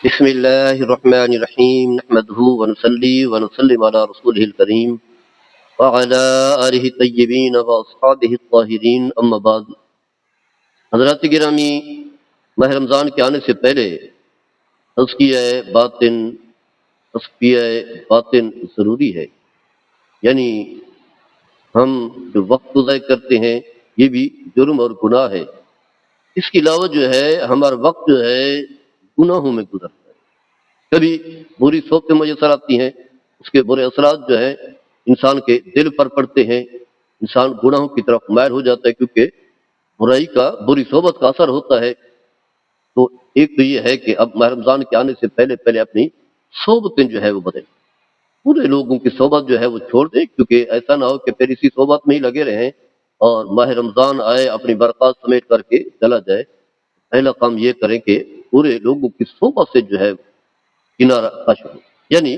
بسم الله الرحمن الرحيم نحمده ونصلي ونسلم على رسوله الكريم وعلى آله الطيبين وأصحابه الطاهرين أما بعد. حضرات گرامی، ماہ رمضان کے آنے سے پہلے تزکیہ باطن ضروری ہے. یعنی ہم جو وقت ضائع کرتے ہیں یہ بھی جرم اور گناہ ہے. اس کے علاوہ جو ہے ہمارا وقت جو ہے گناہوں میں گزرتا ہے. کبھی بری صحبتیں میسر آتی ہیں، اس کے برے اثرات جو ہیں انسان کے دل پر پڑتے ہیں، انسان گناہوں کی طرف مائل ہو جاتا ہے کیونکہ برائی کا، بری صحبت کا اثر ہوتا ہے. تو ایک تو یہ ہے کہ اب ماہ رمضان کے آنے سے پہلے اپنی صحبتیں جو ہے وہ بدلیں، پورے لوگوں کی صحبت جو ہے وہ چھوڑ دیں، کیونکہ ایسا نہ ہو کہ پھر اسی صحبت میں ہی لگے رہیں اور ماہ رمضان آئے اپنی برکات سمیٹ کر کے چلا جائے. پہلا کام یہ کریں کہ پورے لوگوں کی صحبت سے جو ہے کنارہ کش ہو. یعنی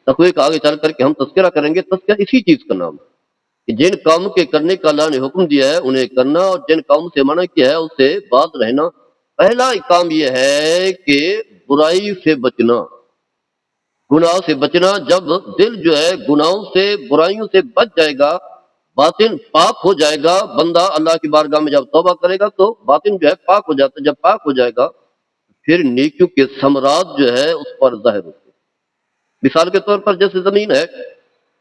تقوی کا آگے چل کر کے ہم تذکرہ کریں گے. تذکرہ اسی چیز کا نام ہے کہ جن کاموں کے کرنے کا اللہ نے حکم دیا ہے انہیں کرنا، اور جن کاموں سے منع کیا ہے اس سے باز رہنا. پہلا کام یہ ہے کہ برائی سے بچنا، گناہ سے بچنا. جب دل جو ہے گناہوں سے، برائیوں سے بچ جائے گا، باطن پاک ہو جائے گا، بندہ اللہ کی بارگاہ میں جب توبہ کرے گا تو باطن جو ہے پاک ہو جاتا ہے. جب پاک ہو جائے گا پھر نیکیوں کے ثمرات جو ہے اس پر ظاہر ہوتے ہیں. مثال کے طور پر جیسے زمین ہے،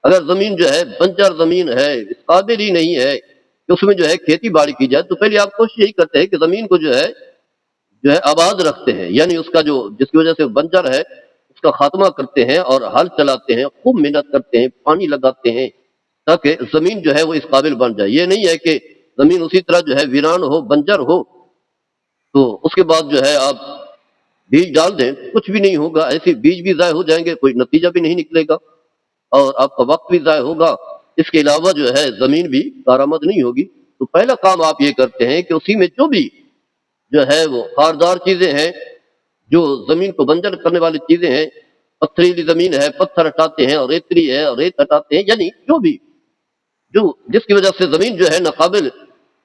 اگر زمین جو ہے بنجر زمین ہے، اس قابل ہی نہیں ہے کہ اس میں جو ہے کھیتی باڑی کی جائے، تو پہلے آپ کوشش یہی کرتے ہیں کہ زمین کو جو ہے آباد رکھتے ہیں. یعنی اس کا جو جس کی وجہ سے بنجر ہے اس کا خاتمہ کرتے ہیں اور ہل چلاتے ہیں، خوب محنت کرتے ہیں، پانی لگاتے ہیں تاکہ زمین جو ہے وہ اس قابل بن جائے. یہ نہیں ہے کہ زمین اسی طرح جو ہے ویران ہو، بنجر ہو، تو اس کے بعد جو ہے آپ بیج ڈال دیں، کچھ بھی نہیں ہوگا. ایسے بیج بھی ضائع ہو جائیں گے، کوئی نتیجہ بھی نہیں نکلے گا اور آپ کا وقت بھی ضائع ہوگا. اس کے علاوہ جو ہے زمین بھی کارآمد نہیں ہوگی. تو پہلا کام آپ یہ کرتے ہیں کہ اسی میں جو بھی جو ہے وہ خاردار چیزیں ہیں، جو زمین کو بنجر کرنے والی چیزیں ہیں، پتھریلی زمین ہے پتھر ہٹاتے ہیں، اور ریتری ہے اور ریت ہٹاتے ہیں. یعنی جو جس کی وجہ سے زمین جو ہے ناقابل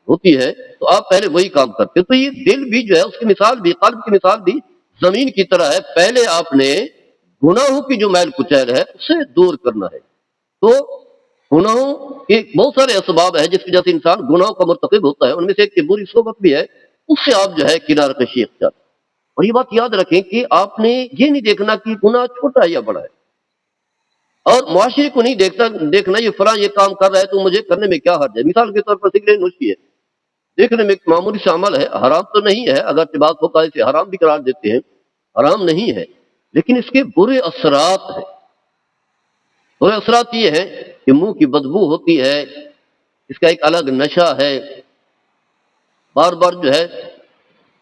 ہوتی ہے، تو آپ پہلے وہی کام کرتے ہیں. تو یہ دل بھی جو ہے اس کی مثال بھی، قلب کی مثال بھی زمین کی طرح ہے. پہلے آپ نے گناہوں کی جو میل کچیل ہے اسے دور کرنا ہے. تو گناہوں کے بہت سارے اسباب ہیں جس کی وجہ سے انسان گناہوں کا مرتکب ہوتا ہے. ان میں سے ایک بری صحبت بھی ہے، اس سے آپ جو ہے کنارہ کشی اختیار. اور یہ بات یاد رکھیں کہ آپ نے یہ نہیں دیکھنا کہ گناہ چھوٹا ہے یا بڑا ہے، اور معاشرے کو نہیں دیکھنا یہ فلاں یہ کام کر رہا ہے تو مجھے کرنے میں کیا حرج ہے. مثال کے طور پر سگریٹ نوشی ہے، دیکھنے میں ایک معمولی سے عمل ہے، حرام تو نہیں ہے، اگر بعض لوگ اسے حرام بھی قرار دیتے ہیں، حرام نہیں ہے، لیکن اس کے برے اثرات ہیں. برے اثرات یہ ہیں کہ منہ کی بدبو ہوتی ہے، اس کا ایک الگ نشہ ہے. بار بار جو ہے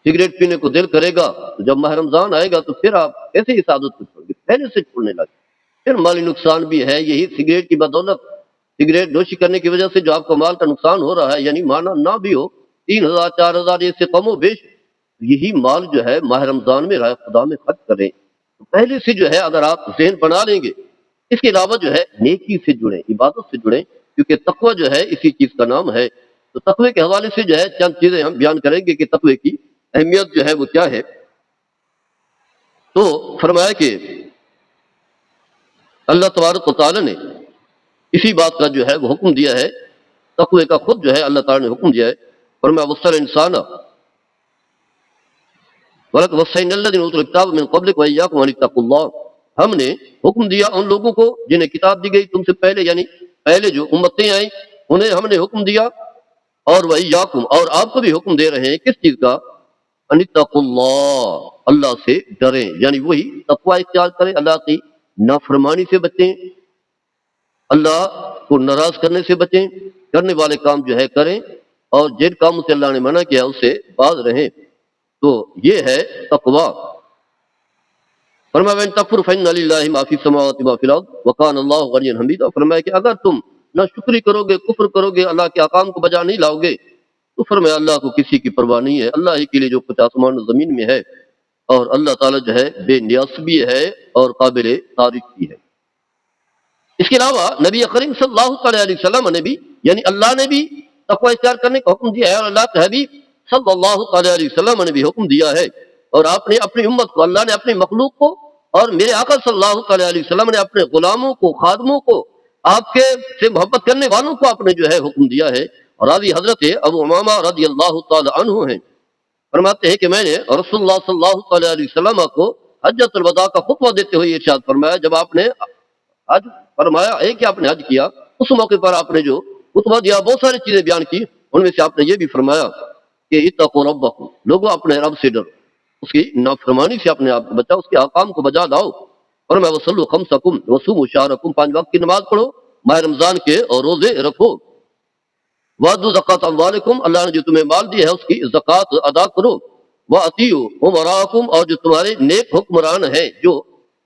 سگریٹ پینے کو دل کرے گا، تو جب ماہ رمضان آئے گا تو پھر آپ کیسے اس عادت کو چھوڑ گے؟ پہلے سے چھوڑنے لگے. پھر مالی نقصان بھی ہے. یہی سگریٹ کی بدولت، سگریٹ نوشی کرنے کی وجہ سے جو آپ کو مال کا نقصان ہو رہا ہے، یعنی مانا نہ بھی ہو 3,000 4,000 اس سے کم و بیش، یہی مال جو ہے ماہ رمضان میں رائے خدا میں خرچ کریں. تو پہلے سے جو ہے اگر آپ ذہن بنا لیں گے. اس کے علاوہ جو ہے نیکی سے جڑیں، عبادت سے جڑیں، کیونکہ تقوی جو ہے اسی چیز کا نام ہے. تو تقوی کے حوالے سے جو ہے چند چیزیں ہم بیان کریں گے کہ تقوی کی اہمیت جو ہے وہ کیا ہے. تو فرمایا کہ اللہ تبارک و تعالی نے اسی بات کا جو ہے وہ حکم دیا ہے. تقوی کا خود جو ہے اللہ تعالی نے حکم دیا ہے. فرمایا وصل انسان وَلَقَدْ وَصَّيْنَا الَّذِينَ أُوتُوا الْكِتَابَ مِن قَبْلِكُمْ وَإِيَّاكُمْ أَنِ اتَّقُوا اللَّهَ. ہم نے حکم دیا ان لوگوں کو جنہیں کتاب دی گئی تم سے پہلے، یعنی پہلے جو امتیں آئیں انہیں ہم نے حکم دیا، اور وَإِيَّاكُمْ اور آپ کو بھی حکم دے رہے ہیں کس چیز کا؟ أَنِ اتَّقُوا اللَّهَ اللہ سے ڈریں. یعنی وہی تقوی اختیار کریں، اللہ کی نافرمانی سے بچیں، اللہ کو ناراض کرنے سے بچیں، کرنے والے کام جو ہے کریں، اور جن کاموں سے اللہ نے منع کیا اس سے باز رہیں. تو یہ ہے تقوی. فرمایا وَإِن تَكْفُرْ فَإِنَّ لِلَّهِ مَا فِي السَّمَاوَاتِ وَمَا فِي الْأَرْضِ وَكَانَ اللَّهُ غَنِيًّا حَمِيدًا. فرمایا کہ اگر تم ناشکری کرو گے، کفر کرو گے، اللہ کے احکام کو بجا نہیں لاؤ گے، تو فرمایا اللہ کو کسی کی پرواہ نہیں ہے. اللہ ہی کے لیے جو کچھ آسمان و زمین میں ہے، اور اللہ تعالیٰ جو ہے بے نیاز بھی ہے اور قابل تعریف بھی ہے. اس کے علاوہ نبی کریم صلی اللہ علیہ وسلم نے بھی، یعنی اللہ نے بھی تقوی اختیار کرنے کا حکم دیا ہے، اور اللہ کے حبیب صلی اللہ علیہ وسلم نے بھی حکم دیا ہے اور آپ نے اپنی امت کو، اللہ نے اپنی مخلوق کو اور میرے آقا صلی اللہ علیہ وسلم نے اپنے غلاموں کو، خادموں کو، آپ کے سے محبت کرنے والوں کو آپ نے جو ہے حکم دیا ہے۔ اور راوی حضرت ابو امامہ رضی اللہ تعالی عنہ ہیں، فرماتے ہیں کہ میں نے رسول اللہ صلی اللہ علیہ وسلم کو حجۃ الوداع کا خطبہ دیتے ہوئے ارشاد فرمایا، جب آپ نے حج فرمایا ہے کہ آپ نے حج کیا، اس موقع پر آپ نے جو خطبہ دیا، بہت ساری چیزیں بیان کی، ان میں سے آپ نے یہ بھی فرمایا کہ اتقوا ربکم، لوگوں اپنے رب سے ڈرو، اس کی نافرمانی سے اپنے آپ کو بچاؤ، اس کے احکام کو بجا لاؤ۔ اور میں وصلوا خمسکم وصوموا شہرکم، 5 وقت کی نماز پڑھو، ماہ رمضان کے اور روزے رکھو۔ وَآتُوا زَکَاةَ أَمْوَالِکُم، اللہ نے جو تمہیں مال دی ہے اس کی زکوٰۃ ادا کرو۔ وَأَطِیعُوا أُمَرَاءَکُم، اور جو تمہارے نیک حکمران ہیں، جو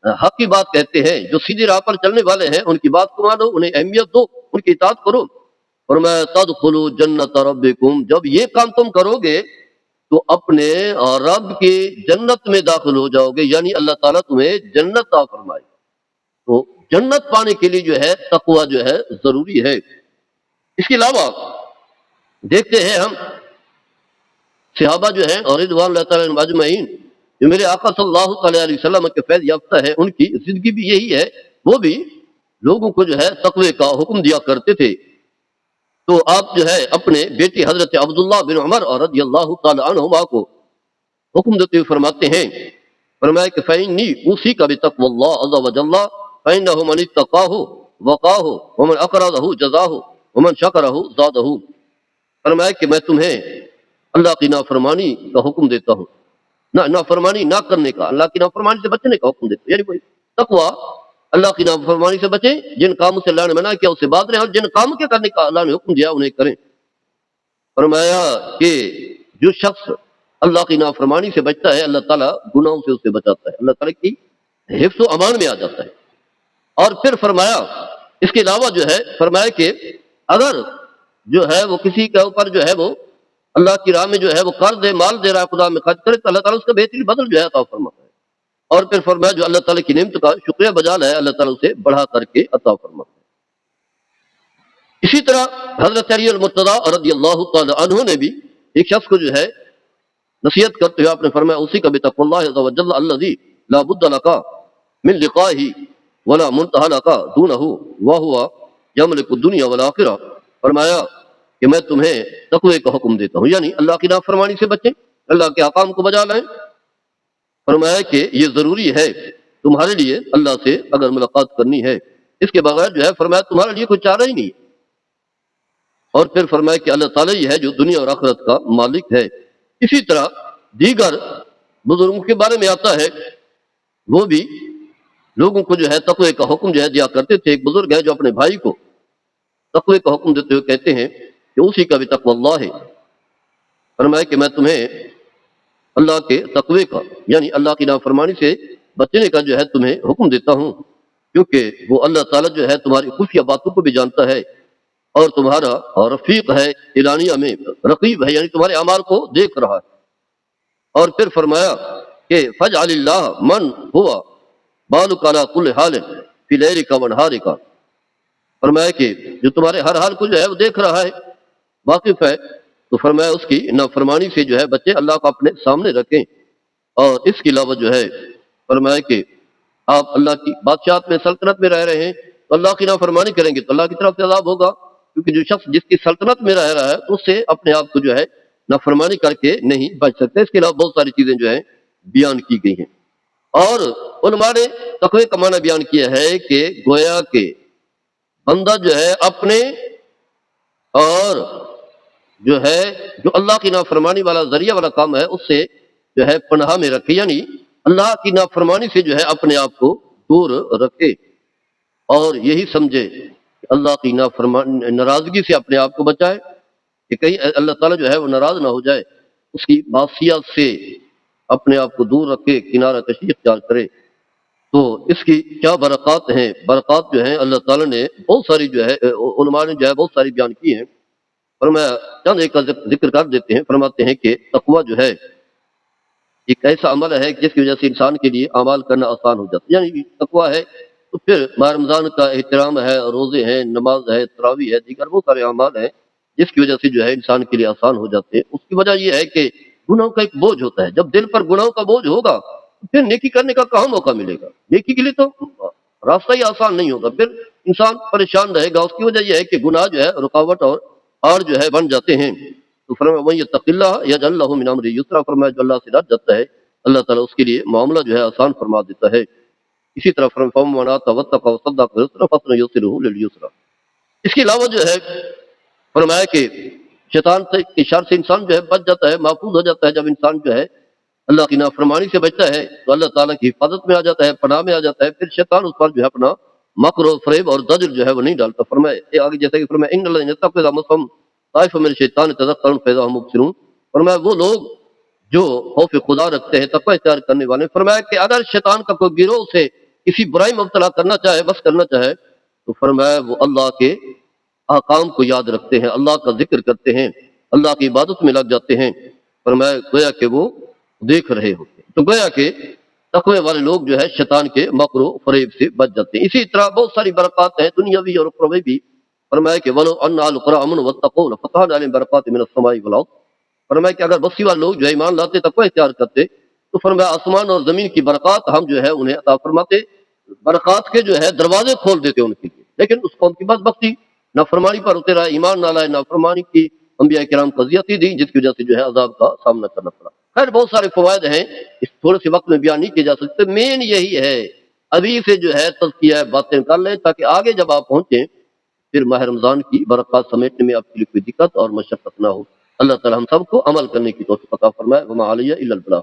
حق کی بات کہتے ہیں، جو سیدھی راہ پر چلنے والے ہیں، ان کی بات کو مانو، انہیں اہمیت دو، ان کی اطاعت کرو۔ اور میں تدخلوا جنت ربکم، جب یہ کام تم کرو گے تو اپنے رب کی جنت میں داخل ہو جاؤ گے، یعنی اللہ تعالیٰ تمہیں جنت عطا فرمائے۔ تو جنت پانے کے لیے جو ہے تقوی جو ہے ضروری ہے۔ اس کے علاوہ دیکھتے ہیں ہم صحابہ جو ہیں اور رضوان اللہ تعالیٰ عنہم اجمعین، جو میرے آقا صلی اللہ علیہ وسلم کے فیض یافتہ ہے، ان کی زندگی بھی یہی ہے، وہ بھی لوگوں کو جو ہے تقوی کا حکم دیا کرتے تھے۔ تو آپ جو ہے اپنے بیٹے حضرت عبداللہ بن عمر اور رضی اللہ تعالی عنہما کو حکم دیتے ہوئے فرماتے ہیں، فرمایا کہ فإنی اوصیک بتقوی اللہ عز وجل فإنہ من اتقاہ وقاہ ومن اقرضہ جزاہ ومن شکرہ زادہ۔ فرمایا کہ میں تمہیں اللہ کی نافرمانی کا حکم دیتا ہوں، نافرمانی نہ کرنے کا، اللہ کی نافرمانی سے بچنے کا حکم دیتا ہوں، یعنی کوئی تقوی، اللہ کی نافرمانی سے بچیں، جن کاموں سے اللہ نے منع کیا اس سے باز رہیں، اور جن کاموں کے کرنے کا اللہ نے حکم دیا انہیں کریں۔ فرمایا کہ جو شخص اللہ کی نافرمانی سے بچتا ہے، اللہ تعالیٰ گناہوں سے اسے بچاتا ہے، اللہ تعالیٰ کی حفظ و امان میں آ جاتا ہے۔ اور پھر فرمایا اس کے علاوہ جو ہے، فرمایا کہ اگر جو ہے وہ کسی کے اوپر جو ہے وہ اللہ کی راہ میں جو ہے وہ قرض دے، مال دے رہا ہے، خدا میں خرچ کرے، تو اللہ تعالیٰ اس کا بہترین بدل جو ہے عطا فرماتا ہے۔ اور پھر فرمایا جو اللہ تعالیٰ کی نعمت کا شکریہ بجا لائے، اللہ تعالیٰ اسے بڑھا کر کے عطا فرماتا ہے۔ اسی طرح حضرت علی المرتضیٰ رضی اللہ تعالی عنہ نے بھی ایک شخص کو جو ہے نصیحت کرتے ہوئے آپ نے فرمایا اسی کا بتقوی اللہ عز وجل الذی لا بد لک من لقائہ ولا منتہی لک دونہ وہو یملک الدنیا والآخرہ۔ فرمایا کہ میں تمہیں تقوی کا حکم دیتا ہوں، یعنی اللہ کی نافرمانی سے بچیں، اللہ کے احکام کو بجا لائیں۔ فرمایا کہ یہ ضروری ہے تمہارے لیے اللہ سے اگر ملاقات کرنی ہے، اس کے بغیر جو ہے فرمایا تمہارے لیے کوئی چارہ ہی نہیں۔ اور پھر فرمایا کہ اللہ تعالیٰ ہی ہے جو دنیا اور آخرت کا مالک ہے۔ اسی طرح دیگر بزرگوں کے بارے میں آتا ہے، وہ بھی لوگوں کو جو ہے تقوی کا حکم جو ہے دیا کرتے تھے۔ ایک بزرگ ہے جو اپنے بھائی کو تقوی کا حکم دیتے ہوئے کہتے ہیں کہ اسی کا بھی تقوی اللہ ہے۔ فرمایا کہ میں تمہیں اللہ کے تقوی کا، یعنی اللہ کی نافرمانی سے بچنے کا جو ہے تمہیں حکم دیتا ہوں، کیونکہ وہ اللہ تعالیٰ جو ہے تمہاری خفیہ باتوں کو بھی جانتا ہے، اور تمہارا رفیق ہے اعلانیہ میں، رقیب ہے، یعنی تمہارے اعمال کو دیکھ رہا ہے۔ اور پھر فرمایا کہ فجعل اللہ من ہوا بالک علی کل حال فی لیلک و نہارک۔ فرمایا کہ جو تمہارے ہر حال کو جو ہے وہ دیکھ رہا ہے، واقف ہے، تو فرمایا اس کی نافرمانی سے جو ہے بچے، اللہ کو اپنے سامنے رکھیں۔ اور اس کے علاوہ جو ہے فرمایا کہ آپ اللہ کی بادشاہت میں، سلطنت میں رہ رہے ہیں، تو اللہ کی نافرمانی کریں گے تو اللہ کی طرف سے عذاب ہوگا، کیونکہ جو شخص جس کی سلطنت میں رہ رہا ہے تو اس سے اپنے آپ کو جو ہے نافرمانی کر کے نہیں بچ سکتے۔ اس کے علاوہ بہت ساری چیزیں جو ہیں بیان کی گئی ہیں۔ اور علماء نے تقوی کا معنی بیان کیا ہے کہ گویا کہ بندہ جو ہے اپنے اور جو ہے جو اللہ کی نافرمانی والا ذریعہ والا کام ہے اس سے جو ہے پناہ میں رکھے، یعنی اللہ کی نافرمانی سے جو ہے اپنے آپ کو دور رکھے، اور یہی سمجھے کہ اللہ کی ناراضگی سے اپنے آپ کو بچائے، کہ کہیں اللہ تعالیٰ جو ہے وہ ناراض نہ ہو جائے، اس کی معصیت سے اپنے آپ کو دور رکھے، کنارہ کشی اختیار کرے۔ تو اس کی کیا برکات ہیں؟ برکات جو ہیں اللہ تعالیٰ نے بہت ساری جو ہے علماء نے جو ہے بہت ساری بیان کی ہیں۔ فرمایا چند ایک کا ذکر کر دیتے ہیں۔ فرماتے ہیں کہ تقوی جو ہے ایک ایسا عمل ہے جس کی وجہ سے انسان کے لیے اعمال کرنا آسان ہو جاتا ہے، یعنی تقوی ہے تو پھر ماہ رمضان کا احترام ہے، روزے ہیں، نماز ہے، تراویح ہے، دیگر بہت سارے اعمال ہیں جس کی وجہ سے جو ہے انسان کے لیے آسان ہو جاتے ہیں۔ اس کی وجہ یہ ہے کہ گناہوں کا ایک بوجھ ہوتا ہے. جب دل پر گناہوں کا بوجھ ہوگا پھر نیکی کرنے کا کہاں موقع ملے گا؟ نیکی کے لیے تو راستہ ہی آسان نہیں ہوگا، پھر انسان پریشان رہے گا. اس کی وجہ یہ ہے کہ گناہ جو ہے رکاوٹ اور آڑ جو ہے بن جاتے ہیں. تو فرمایا وَمَن يَتَّقِ اللَّهَ يَجْعَل لَّهُ مِنْ أَمْرِهِ يُسْرًا، فرمایا جو اللہ سے ڈر جاتا ہے اللہ تعالیٰ اس کے لیے معاملہ جو ہے آسان فرما دیتا ہے. اسی طرح فرمایا فَمَن آتَى وَاتَّقَى وَصَدَّقَ بِالْحُسْنَىٰ فَسَنُيَسِّرُهُ لِلْيُسْرَىٰ. اس کے علاوہ جو ہے فرمایا کہ شیطان سے کے شر سے انسان جو ہے بچ جاتا ہے، محفوظ ہو جاتا ہے. جب انسان جو ہے اللہ کی نافرمانی سے بچتا ہے تو اللہ تعالیٰ کی حفاظت میں آ جاتا ہے، پناہ میں آ جاتا ہے. پھر شیطان اس پر جو ہے اپنا مکر و فریب اور زجر جو ہے وہ نہیں ڈالتا. فرمایا آگے جیسا کہ فرمایا ان الذین یتقون اذا مسهم طائف من الشیطان تذکروا فاذا هم مبصرون. فرمایا وہ لوگ جو خوف خدا رکھتے ہیں، تقوی اختیار کرنے والے، فرمایا کہ اگر شیطان کا کوئی گروہ سے کسی برائی مبتلا کرنا چاہے، بس کرنا چاہے، تو فرمایا وہ اللہ کے احکام کو یاد رکھتے ہیں، اللہ کا ذکر کرتے ہیں، اللہ کی عبادت میں لگ جاتے ہیں. فرمایا گویا کہ وہ دیکھ رہے ہوتے ہیں. تو گویا کہ تقوی والے لوگ جو ہے شیطان کے مکر و فریب سے بچ جاتے ہیں. اسی طرح بہت ساری برکات ہیں دنیاوی اور اخروی بھی. فرمایا کہ ولو ان اهل القرى امنوا واتقوا لفتحنا عليهم برکات من السماء والارض. فرمایا کہ اگر بستی والے لوگ جو ہے ایمان لاتے، تقوی اختیار کرتے، تو فرمایا آسمان اور زمین کی برکات ہم جو ہے انہیں عطا فرماتے، برکات کے جو ہے دروازے کھول دیتے ان کے لیے. لیکن اس قوم کی بدبختی نافرمانی پر اترا، ایمان نہ لائے، نافرمانی کی انبیاء کرام کو اذیتیں دی، جس کی وجہ سے جو ہے عذاب کا سامنا کرنا پڑا. خیر بہت سارے فوائد ہیں، اس تھوڑے سے وقت میں بیان نہیں کیے جا سکتے. مین یہی ہے ابھی سے جو ہے تزکیہ باتیں کر لیں تاکہ آگے جب آپ پہنچیں پھر ماہ رمضان کی برکات سمیٹنے میں آپ کے لیے کوئی دقت اور مشقت نہ ہو. اللہ تعالی ہم سب کو عمل کرنے کی توفیق عطا فرمائے. وما علیہ الا البلاغ.